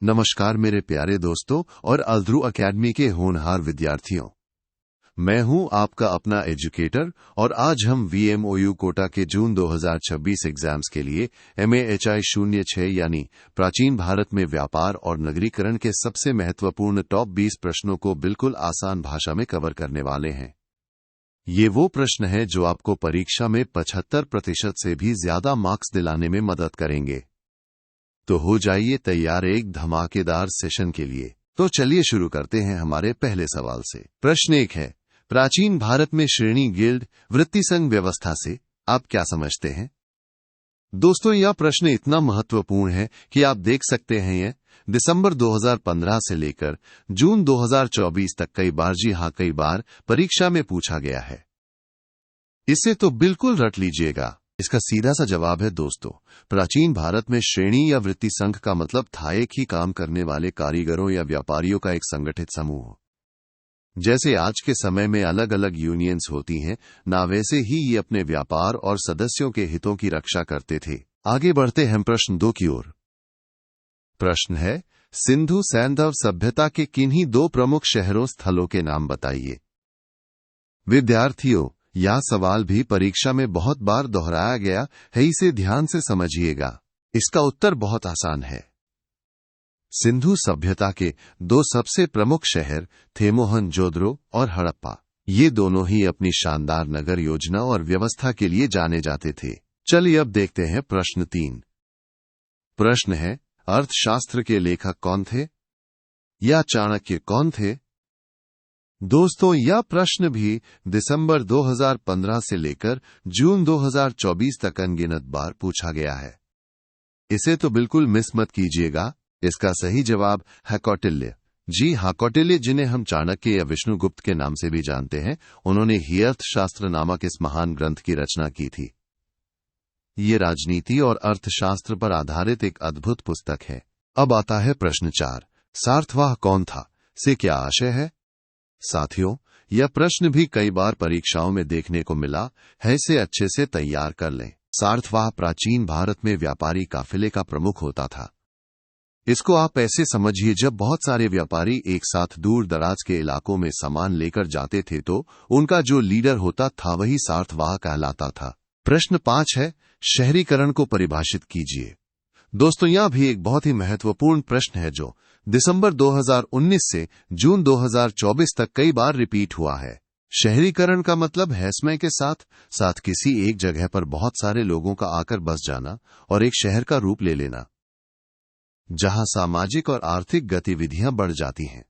नमस्कार मेरे प्यारे दोस्तों और अल्ध्रू एकेडमी के होनहार विद्यार्थियों। मैं हूं आपका अपना एजुकेटर और आज हम VMOU कोटा के जून 2026 एग्जाम्स के लिए MAHI 06 यानी प्राचीन भारत में व्यापार और नगरीकरण के सबसे महत्वपूर्ण टॉप 20 प्रश्नों को बिल्कुल आसान भाषा में कवर करने वाले हैं। ये वो प्रश्न है जो आपको परीक्षा में 75% से भी ज्यादा मार्क्स दिलाने में मदद करेंगे। तो हो जाइए तैयार एक धमाकेदार सेशन के लिए। तो चलिए शुरू करते हैं हमारे पहले सवाल से। प्रश्न 1 है, प्राचीन भारत में श्रेणी गिल्ड वृत्ति संघ व्यवस्था से आप क्या समझते हैं? दोस्तों, यह प्रश्न इतना महत्वपूर्ण है कि आप देख सकते हैं यह दिसंबर 2015 से लेकर जून 2024 तक कई बार परीक्षा में पूछा गया है। इसे तो बिल्कुल रट लीजिएगा। इसका सीधा सा जवाब है दोस्तों, प्राचीन भारत में श्रेणी या वृत्ति संघ का मतलब था एक ही काम करने वाले कारीगरों या व्यापारियों का एक संगठित समूह। जैसे आज के समय में अलग अलग यूनियंस होती हैं, ना वैसे ही ये अपने व्यापार और सदस्यों के हितों की रक्षा करते थे। आगे बढ़ते हैं प्रश्न 2 की ओर। प्रश्न है, सिंधु सैंधव सभ्यता के किन्हीं 2 प्रमुख शहरों स्थलों के नाम बताइए। विद्यार्थियों, यह सवाल भी परीक्षा में बहुत बार दोहराया गया है, इसे ध्यान से समझिएगा। इसका उत्तर बहुत आसान है। सिंधु सभ्यता के 2 सबसे प्रमुख शहर थे मोहनजोदड़ो और हड़प्पा। ये दोनों ही अपनी शानदार नगर योजना और व्यवस्था के लिए जाने जाते थे। चलिए अब देखते हैं प्रश्न 3। प्रश्न है, अर्थशास्त्र के लेखक कौन थे या चाणक्य कौन थे? दोस्तों, यह प्रश्न भी दिसंबर 2015 से लेकर जून 2024 तक अनगिनत बार पूछा गया है। इसे तो बिल्कुल मिस मत कीजिएगा। इसका सही जवाब है कौटिल्य। जी हाँ, कौटिल्य, जिन्हें हम चाणक्य या विष्णुगुप्त के नाम से भी जानते हैं, उन्होंने ही अर्थशास्त्र नामक इस महान ग्रंथ की रचना की थी। ये राजनीति और अर्थशास्त्र पर आधारित एक अद्भुत पुस्तक है। अब आता है प्रश्न 4। सार्थवाह कौन था से क्या आशय है? साथियों, यह प्रश्न भी कई बार परीक्षाओं में देखने को मिला है, इसे अच्छे से तैयार कर लें। सार्थवाह प्राचीन भारत में व्यापारी काफिले का प्रमुख होता था। इसको आप ऐसे समझिए, जब बहुत सारे व्यापारी एक साथ दूर दराज के इलाकों में सामान लेकर जाते थे तो उनका जो लीडर होता था वही सार्थवाह कहलाता था। प्रश्न 5 है, शहरीकरण को परिभाषित कीजिए। दोस्तों, यह भी एक बहुत ही महत्वपूर्ण प्रश्न है जो दिसंबर 2019 से जून 2024 तक कई बार रिपीट हुआ है। शहरीकरण का मतलब है समय के साथ किसी एक जगह पर बहुत सारे लोगों का आकर बस जाना और एक शहर का रूप ले लेना, जहां सामाजिक और आर्थिक गतिविधियां बढ़ जाती हैं।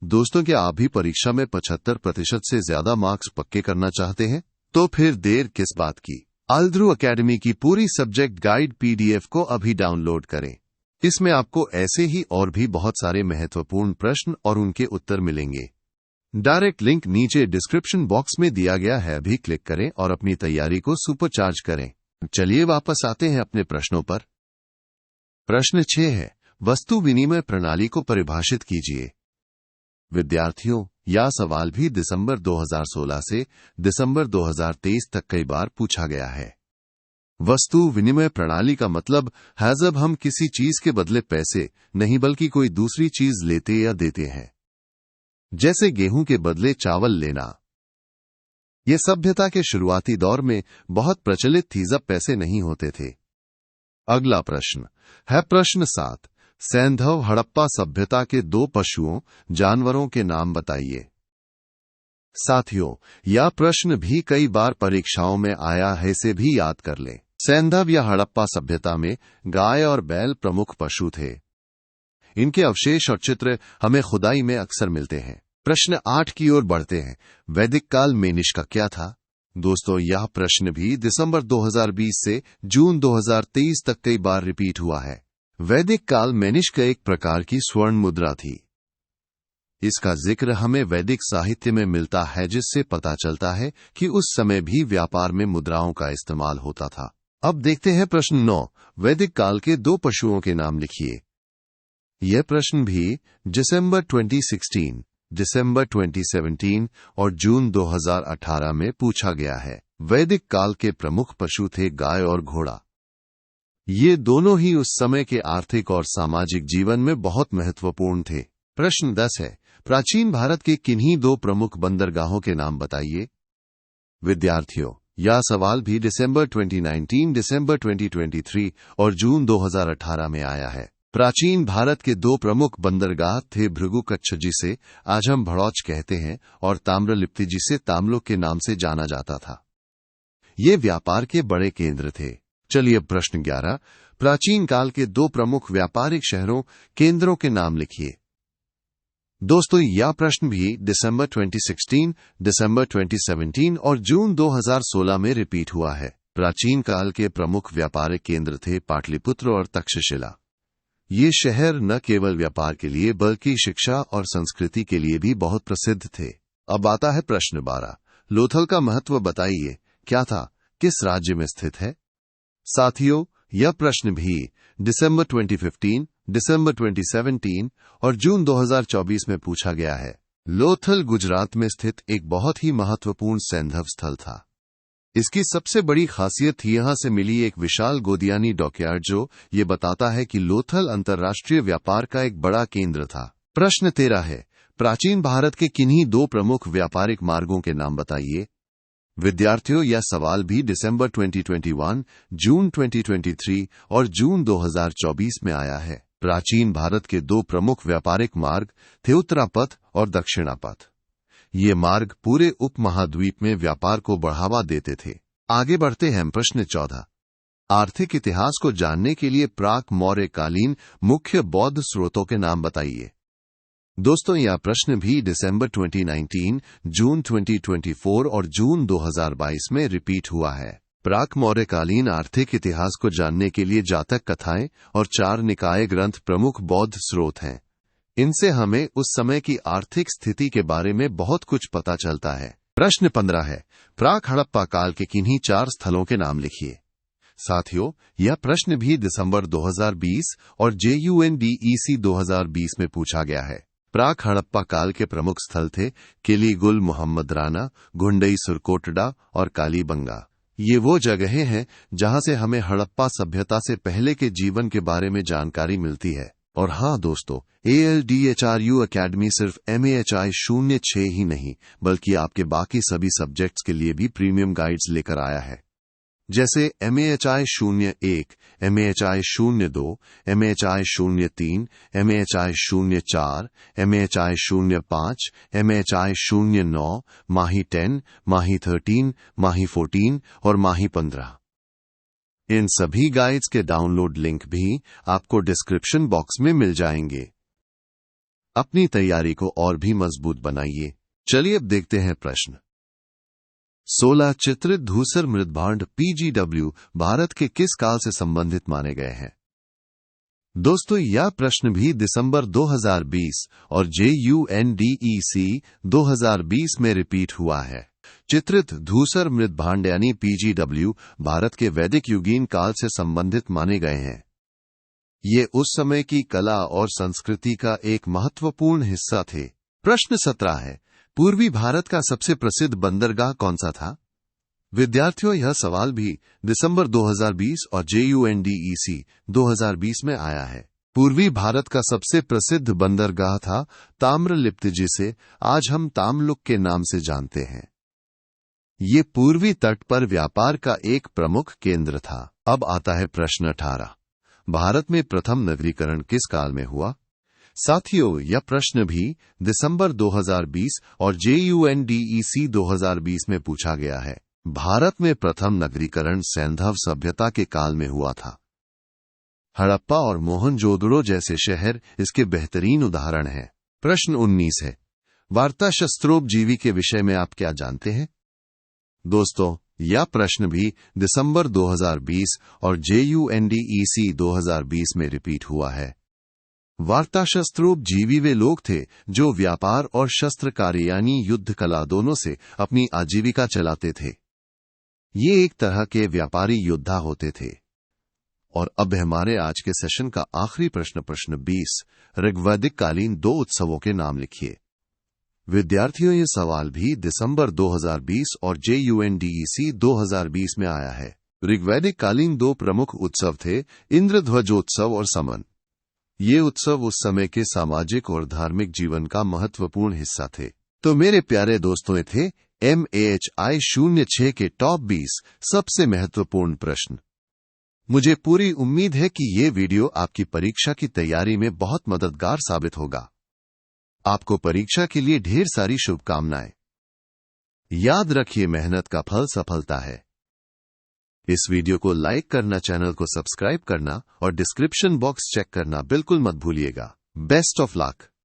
दोस्तों, क्या आप भी परीक्षा में 75% से ज्यादा मार्क्स पक्के करना चाहते हैं? तो फिर देर किस बात की, अल्ध्रू एकेडमी की पूरी सब्जेक्ट गाइड PDF को अभी डाउनलोड करें। इसमें आपको ऐसे ही और भी बहुत सारे महत्वपूर्ण प्रश्न और उनके उत्तर मिलेंगे। डायरेक्ट लिंक नीचे डिस्क्रिप्शन बॉक्स में दिया गया है, अभी क्लिक करें और अपनी तैयारी को सुपरचार्ज करें। चलिए वापस आते हैं अपने प्रश्नों पर। प्रश्न 6 है, वस्तु विनिमय प्रणाली को परिभाषित कीजिए। विद्यार्थियों, यह सवाल भी दिसंबर 2016 से दिसंबर 2023 तक कई बार पूछा गया है। वस्तु विनिमय प्रणाली का मतलब है जब हम किसी चीज के बदले पैसे नहीं बल्कि कोई दूसरी चीज लेते या देते हैं, जैसे गेहूं के बदले चावल लेना। यह सभ्यता के शुरुआती दौर में बहुत प्रचलित थी जब पैसे नहीं होते थे। अगला प्रश्न है प्रश्न 7। सैंधव हड़प्पा सभ्यता के 2 पशुओं जानवरों के नाम बताइए। साथियों, यह प्रश्न भी कई बार परीक्षाओं में आया है, इसे भी याद कर लें। सैंधव या हड़प्पा सभ्यता में गाय और बैल प्रमुख पशु थे। इनके अवशेष और चित्र हमें खुदाई में अक्सर मिलते हैं। प्रश्न 8 की ओर बढ़ते हैं। वैदिक काल मेनिश का क्या था? दोस्तों, यह प्रश्न भी दिसंबर 2020 से जून 2023 तक कई बार रिपीट हुआ है। वैदिक काल मेनिश का एक प्रकार की स्वर्ण मुद्रा थी। इसका जिक्र हमें वैदिक साहित्य में मिलता है, जिससे पता चलता है कि उस समय भी व्यापार में मुद्राओं का इस्तेमाल होता था। अब देखते हैं प्रश्न 9। वैदिक काल के 2 पशुओं के नाम लिखिए। यह प्रश्न भी दिसंबर 2016, दिसंबर 2017 और जून 2018 में पूछा गया है। वैदिक काल के प्रमुख पशु थे गाय और घोड़ा। ये दोनों ही उस समय के आर्थिक और सामाजिक जीवन में बहुत महत्वपूर्ण थे। प्रश्न 10 है, प्राचीन भारत के किन्हीं दो प्रमुख बंदरगाहों के नाम बताइए। विद्यार्थियों, यह सवाल भी दिसंबर 2019, दिसंबर 2023 और जून 2018 में आया है। प्राचीन भारत के दो प्रमुख बंदरगाह थे भृगु कच्छ, जिसे आज हम भड़ौच कहते हैं, और ताम्रलिप्ति, जिसे तामलुक के नाम से जाना जाता था। ये व्यापार के बड़े केंद्र थे। चलिए प्रश्न 11, प्राचीन काल के दो प्रमुख व्यापारिक शहरों केंद्रों के नाम लिखिए। दोस्तों, यह प्रश्न भी दिसंबर 2016, दिसंबर 2017 और जून 2016 में रिपीट हुआ है। प्राचीन काल के प्रमुख व्यापारिक केंद्र थे पाटलिपुत्र और तक्षशिला। ये शहर न केवल व्यापार के लिए बल्कि शिक्षा और संस्कृति के लिए भी बहुत प्रसिद्ध थे। अब आता है प्रश्न 12, लोथल का महत्व बताइए। क्या था, किस राज्य में स्थित है? साथियों, यह प्रश्न भी दिसंबर 2015, दिसंबर 2017 और जून 2024 में पूछा गया है। लोथल गुजरात में स्थित एक बहुत ही महत्वपूर्ण सैंधव स्थल था। इसकी सबसे बड़ी खासियत थी यहां से मिली एक विशाल गोदियानी डॉकयार्ड, जो ये बताता है कि लोथल अंतर्राष्ट्रीय व्यापार का एक बड़ा केंद्र था। प्रश्न 13 है, प्राचीन भारत के किन्हीं दो प्रमुख व्यापारिक मार्गों के नाम बताइए। विद्यार्थियों, यह सवाल भी दिसंबर 2021, जून 2023 और जून 2024 में आया है। प्राचीन भारत के दो प्रमुख व्यापारिक मार्ग थे उत्तरापथ और दक्षिणापथ। ये मार्ग पूरे उपमहाद्वीप में व्यापार को बढ़ावा देते थे। आगे बढ़ते हैं। प्रश्न 14, आर्थिक इतिहास को जानने के लिए प्राक मौर्यकालीन मुख्य बौद्ध स्रोतों के नाम बताइए। दोस्तों, यह प्रश्न भी दिसंबर 2019, जून 2024 और जून 2022 में रिपीट हुआ है। प्राक मौर्यकालीन आर्थिक इतिहास को जानने के लिए जातक कथाएं और चार निकाय ग्रंथ प्रमुख बौद्ध स्रोत हैं। इनसे हमें उस समय की आर्थिक स्थिति के बारे में बहुत कुछ पता चलता है। प्रश्न 15 है, प्राक हड़प्पा काल के किन्हीं चार स्थलों के नाम लिखिए। साथियों, यह प्रश्न भी दिसंबर 2020 और JUNDEC 2020 में पूछा गया है। प्राक हड़प्पा काल के प्रमुख स्थल थे किलीगुल मोहम्मद राना, घुंडई सुरकोटडा और कालीबंगा। ये वो जगहें हैं जहां से हमें हड़प्पा सभ्यता से पहले के जीवन के बारे में जानकारी मिलती है। और हाँ दोस्तों, ALDHRU अकेडमी सिर्फ MAHI 06 ही नहीं बल्कि आपके बाकी सभी सब्जेक्ट्स के लिए भी प्रीमियम गाइड्स लेकर आया है, जैसे MAHI 01, MAHI 02, MAHI 03, MAHI 04, MAHI 05, MAHI 09, माही 10, माही 13, माही 14 और माही 15। इन सभी गाइड्स के डाउनलोड लिंक भी आपको डिस्क्रिप्शन बॉक्स में मिल जाएंगे। अपनी तैयारी को और भी मजबूत बनाइए। चलिए अब देखते हैं प्रश्न 16, चित्रित धूसर मृदभांड PGW भारत के किस काल से संबंधित माने गए हैं? दोस्तों, यह प्रश्न भी दिसंबर 2020 और JUNDEC 2020 में रिपीट हुआ है। चित्रित धूसर मृदभांड यानी PGW भारत के वैदिक युगीन काल से संबंधित माने गए हैं। ये उस समय की कला और संस्कृति का एक महत्वपूर्ण हिस्सा थे। प्रश्न 17 है, पूर्वी भारत का सबसे प्रसिद्ध बंदरगाह कौन सा था? विद्यार्थियों, यह सवाल भी दिसंबर 2020 और JUNDEC 2020 में आया है। पूर्वी भारत का सबसे प्रसिद्ध बंदरगाह था ताम्रलिप्ति, जिसे आज हम तामलुक के नाम से जानते हैं। ये पूर्वी तट पर व्यापार का एक प्रमुख केंद्र था। अब आता है प्रश्न 18, भारत में प्रथम नगरीकरण किस काल में हुआ? साथियों, यह प्रश्न भी दिसंबर 2020 और JUNDEC 2020 में पूछा गया है। भारत में प्रथम नगरीकरण सैंधव सभ्यता के काल में हुआ था। हड़प्पा और मोहनजोदड़ो जैसे शहर इसके बेहतरीन उदाहरण हैं। प्रश्न 19 है, वार्ता शस्त्रोपजीवी के विषय में आप क्या जानते हैं? दोस्तों, यह प्रश्न भी दिसंबर 2020 और JUNDEC 2020 में रिपीट हुआ है। वार्ता शस्त्रोपजीवी वे लोग थे जो व्यापार और शस्त्र कार्य यानी युद्ध कला दोनों से अपनी आजीविका चलाते थे। ये एक तरह के व्यापारी योद्धा होते थे। और अब हमारे आज के सेशन का आखिरी प्रश्न, प्रश्न 20, ऋग्वैदिक कालीन दो उत्सवों के नाम लिखिए। विद्यार्थियों, ये सवाल भी दिसंबर 2020 और JUNDEC 2020 में आया है। ऋग्वैदिक कालीन दो प्रमुख उत्सव थे, इंद्रध्वजोत्सव और समन। ये उत्सव उस समय के सामाजिक और धार्मिक जीवन का महत्वपूर्ण हिस्सा थे। तो मेरे प्यारे दोस्तों, ये थे MAHI-06 के टॉप 20 सबसे महत्वपूर्ण प्रश्न। मुझे पूरी उम्मीद है कि ये वीडियो आपकी परीक्षा की तैयारी में बहुत मददगार साबित होगा। आपको परीक्षा के लिए ढेर सारी शुभकामनाएं। याद रखिए, मेहनत का फल सफलता है। इस वीडियो को लाइक करना, चैनल को सब्सक्राइब करना और डिस्क्रिप्शन बॉक्स चेक करना बिल्कुल मत भूलिएगा। Best of luck.